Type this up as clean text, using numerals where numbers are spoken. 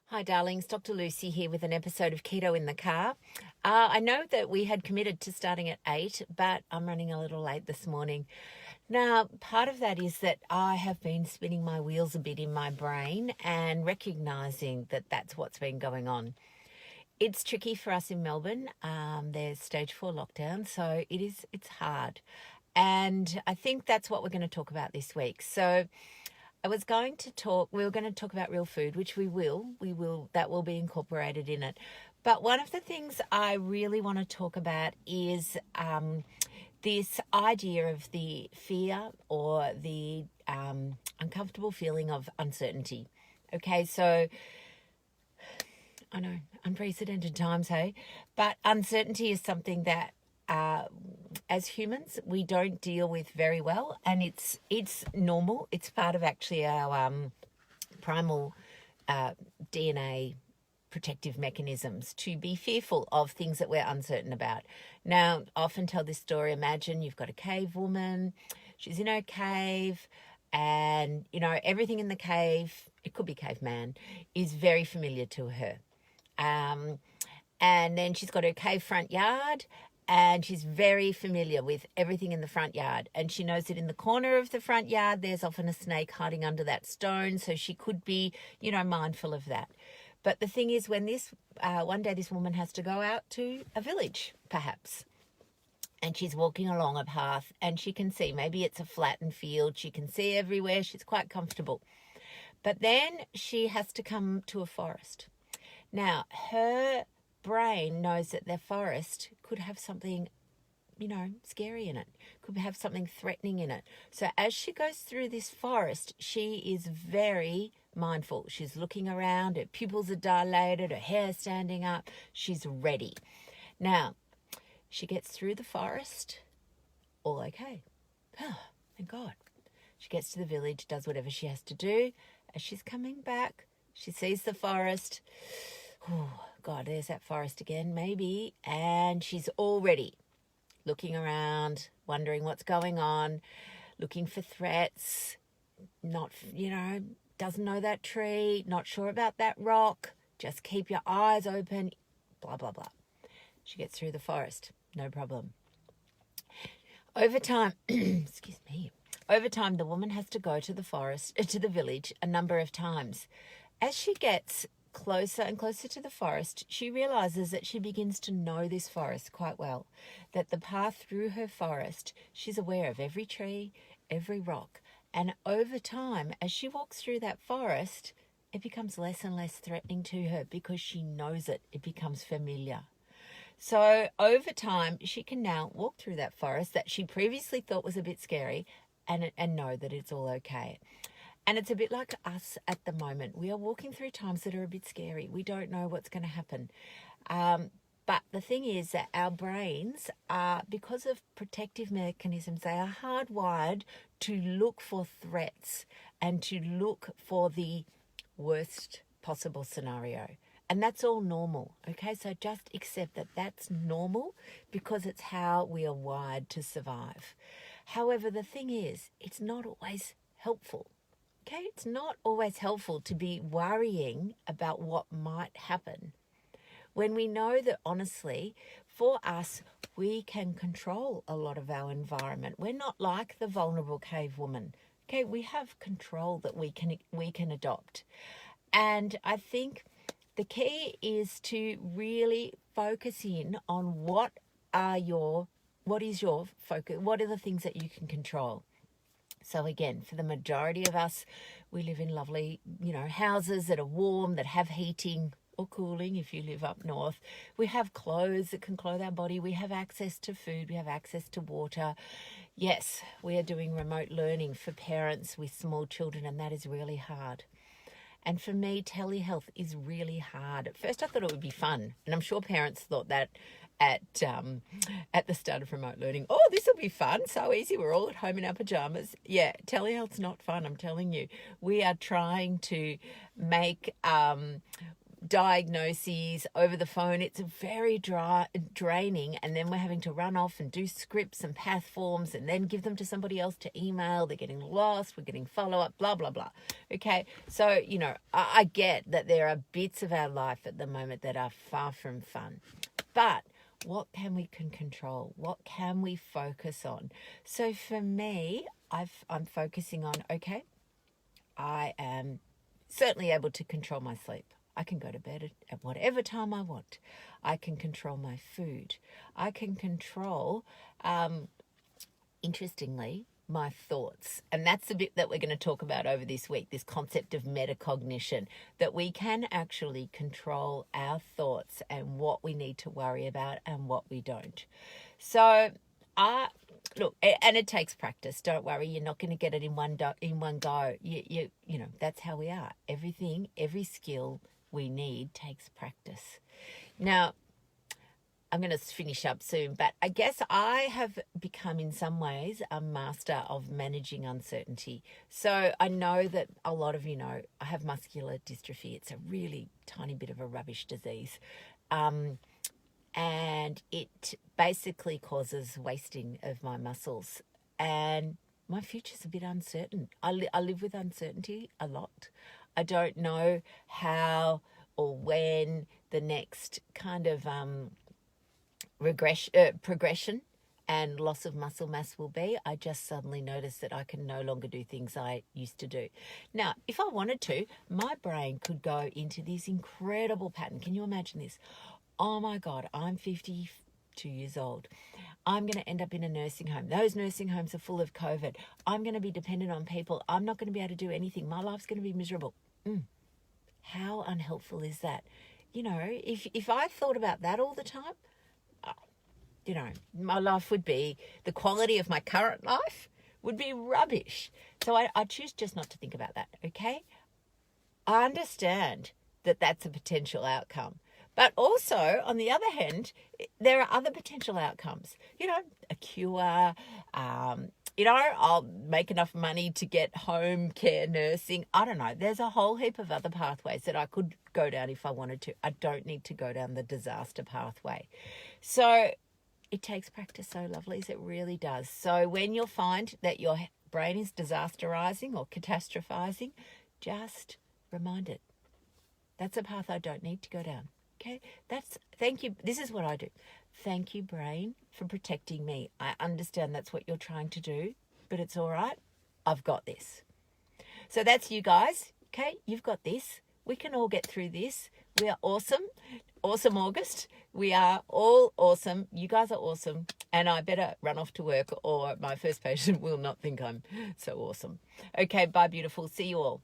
Hi, darlings. Dr. Lucy here with an episode of Keto in the Car. I know that we had committed to starting at 8, but I'm running a little late this morning. Now, part of that is that I have been spinning my wheels a bit in my brain and recognizing that that's what's been going on. It's tricky for us in Melbourne. There's stage 4 lockdown, so it's hard. And I think that's what we're going to talk about this week. So we were going to talk about real food, which we will, that will be incorporated in it. But one of the things I really want to talk about is this idea of the fear or the uncomfortable feeling of uncertainty. Okay, so I know, unprecedented times, hey? But uncertainty is something that as humans we don't deal with very well, and it's normal. It's part of actually our primal DNA protective mechanisms to be fearful of things that we're uncertain about. Now, I often tell this story. Imagine you've got a cave woman. She's in her cave, and everything in the cave, it could be caveman, is very familiar to her. And then she's got her cave front yard, and she's very familiar with everything in the front yard. And she knows that in the corner of the front yard, there's often a snake hiding under that stone. So she could be, mindful of that. But the thing is, when one day this woman has to go out to a village, perhaps, and she's walking along a path, and she can see, maybe it's a flattened field. She can see everywhere. She's quite comfortable. But then she has to come to a forest. Now, her brain knows that the forest could have something, scary in it, could have something threatening in it. So as she goes through this forest, she is very mindful. She's looking around, her pupils are dilated, her hair standing up, she's ready. Now, she gets through the forest, all okay. Thank God. She gets to the village, does whatever she has to do. As she's coming back, she sees the forest. Oh, God, there's that forest again, maybe. And she's all ready, looking around, wondering what's going on, looking for threats, doesn't know that tree, not sure about that rock, just keep your eyes open, blah, blah, blah. She gets through the forest, no problem. Over time, over time, the woman has to go to the village a number of times. As she gets closer and closer to the forest, she realizes that she begins to know this forest quite well, that the path through her forest, she's aware of every tree, every rock. And over time, as she walks through that forest, it becomes less and less threatening to her because she knows it. It becomes familiar. So over time, she can now walk through that forest that she previously thought was a bit scary and know that it's all okay. And it's a bit like us at the moment. We are walking through times that are a bit scary. We don't know what's going to happen. But the thing is that our brains are, because of protective mechanisms, they are hardwired to look for threats and to look for the worst possible scenario. And that's all normal, okay? So just accept that that's normal because it's how we are wired to survive. However, the thing is, it's not always helpful. Okay, it's not always helpful to be worrying about what might happen when we know that, honestly, for us, we can control a lot of our environment. We're not like the vulnerable cave woman. Okay, we have control that we can adopt. And I think the key is to really focus in on what is your focus, what are the things that you can control. So again, for the majority of us, we live in lovely, houses that are warm, that have heating or cooling if you live up north. We have clothes that can clothe our body. We have access to food. We have access to water. Yes, we are doing remote learning for parents with small children, and that is really hard. And for me, telehealth is really hard. At first I thought it would be fun, and I'm sure parents thought that at the start of remote learning. Oh, this will be fun, so easy, we're all at home in our pajamas. Yeah, telehealth's not fun, I'm telling you. We are trying to make diagnoses over the phone. It's very draining, and then we're having to run off and do scripts and path forms and then give them to somebody else to email. They're getting lost, we're getting follow-up, blah blah blah. Okay, so I get that there are bits of our life at the moment that are far from fun, but what can we control? What can we focus on? So for me, I'm focusing on, okay, I am certainly able to control my sleep. I can go to bed at whatever time I want. I can control my food. I can control, interestingly, my thoughts. And that's the bit that we're going to talk about over this week, this concept of metacognition, that we can actually control our thoughts and what we need to worry about and what we don't. So look, and it takes practice. Don't worry, you're not going to get it in one go. You know, that's how we are. Every skill we need takes practice. Now, I'm going to finish up soon, but I guess I have become in some ways a master of managing uncertainty. So I know that a lot of you know I have muscular dystrophy. It's a really tiny bit of a rubbish disease. And it basically causes wasting of my muscles. And my future's a bit uncertain. I live with uncertainty a lot. I don't know how or when the next kind of progression and loss of muscle mass will be. I just suddenly noticed that I can no longer do things I used to do. Now, if I wanted to, my brain could go into this incredible pattern. Can you imagine this? Oh my God, I'm 52 years old. I'm going to end up in a nursing home. Those nursing homes are full of COVID. I'm going to be dependent on people. I'm not going to be able to do anything. My life's going to be miserable. How unhelpful is that? You know, if I thought about that all the time, you know, my life would be, the quality of my current life would be rubbish. So I choose just not to think about that, okay? I understand that that's a potential outcome. But also, on the other hand, there are other potential outcomes. You know, a cure, I'll make enough money to get home care nursing. I don't know. There's a whole heap of other pathways that I could go down if I wanted to. I don't need to go down the disaster pathway. So it takes practice, so lovelies. It really does. So when you'll find that your brain is disasterizing or catastrophizing, just remind it. That's a path I don't need to go down. Okay, thank you. This is what I do. Thank you, brain, for protecting me. I understand that's what you're trying to do, but it's all right. I've got this. So that's you guys. Okay, you've got this. We can all get through this. We are awesome. Awesome August. We are all awesome. You guys are awesome. And I better run off to work or my first patient will not think I'm so awesome. Okay, bye, beautiful. See you all.